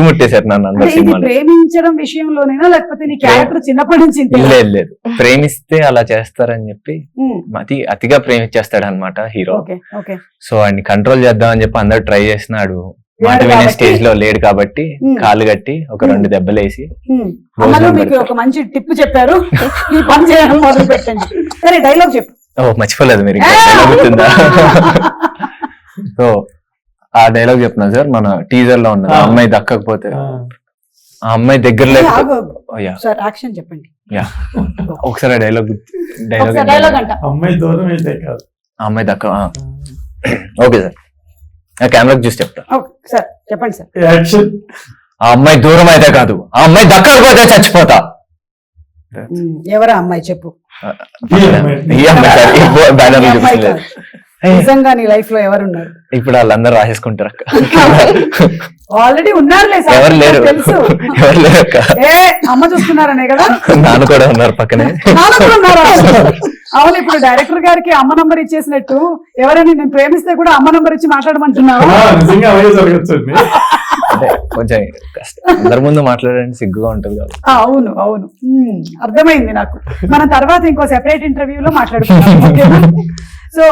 చుట్టుముట్టేశారు నన్ను అందరు ఇది సినిమాలు. ప్రేమించడం విషయంలోనేనా లేకపోతే నీ క్యారెక్టర్ చిన్నప్పటి నుంచి ఇంతేనా? లేదు లేదు, ప్రేమిస్తే అలా చేస్తారని చెప్పి ఉమ్, అతిగా ప్రేమించేస్తాడు అనమాట హీరో. Okay okay. సో ఆయన్ని కంట్రోల్ చేద్దామని చెప్పి అందరు ట్రై చేసినాడు. మాట లేడు వినే కాబట్టి. స్టేజ్ లో లేడు కాబట్టి ఉమ్. కాలు కట్టి ఒక 2 దెబ్బలేసి ఉమ్, భోజనం అమ్మలో మీకు పెడతారు. ఒక మంచి టిప్ చెప్పారు, ఈ పని చేయడం మొదలు పెట్టండి. సరే డైలాగ్ చెప్పు. ఓ మర్చిపోలేదు మీరు, ఇంకా dialogue గుర్తుందా? సో ఆ డైలాగ్ చెప్తున్నా సార్, మన టీజర్ లో ఉన్నది, ఆ అమ్మాయి దక్కకపోతే ఆ అమ్మాయి దగ్గర లేకపోతే. సార్ యాక్షన్ చెప్పండి. ఒకసారి డైలాగ్ డైలాగ్ అంట. అమ్మాయి దూరం అయితే కాదు, ఆ అమ్మాయి దక్క. ఓకే సార్, ఆ కెమెరాకి చూసి చెప్తా. ఓకే సార్ చెప్పండి సార్. యాక్షన్. ఆ అమ్మాయి దూరం అయితే కాదు, ఆ అమ్మాయి దక్కకపోతే చచ్చిపోతా. ఎవరా అమ్మాయి చెప్పు. ఈ అమ్మాయి సార్, ఈ బ్యానర్ ఈ అమ్మాయి చూపించలేదు. కాదు. నిజంగా నీ లైఫ్ లో ఎవరున్నారు? ఇప్పుడు వాళ్ళందరూ రాసేసుకుంటారు అక్క. ఆల్రెడీ ఉన్నారులే సార్, ఎవరు లేరు, తెలుసు. ఎవరు లేరు అక్క. ఏ అమ్మ చూస్తున్నారనే కదా. నాన్న కూడా ఉన్నారు పక్కనే. నాన్న కూడా ఉన్నారా? అవును, ఇప్పుడు డైరెక్టర్ గారికి అమ్మ నంబర్ ఇచ్చేసినట్టు ఎవరైనా నేను ప్రేమిస్తే కూడా అమ్మ నంబర్ ఇచ్చి మాట్లాడమంటున్నావా? నిజంగా అవే జరగచ్చండి. అంటే కొంచెం కష్టం, అందరి ముందు మాట్లాడడానికి సిగ్గుగా ఉంటది కదా. అవును అవును, అర్థమైంది నాకు. మనం తర్వాత ఇంకో సెపరేట్ ఇంటర్వ్యూలో మాట్లాడుకుందాం. ఓకేనా? సో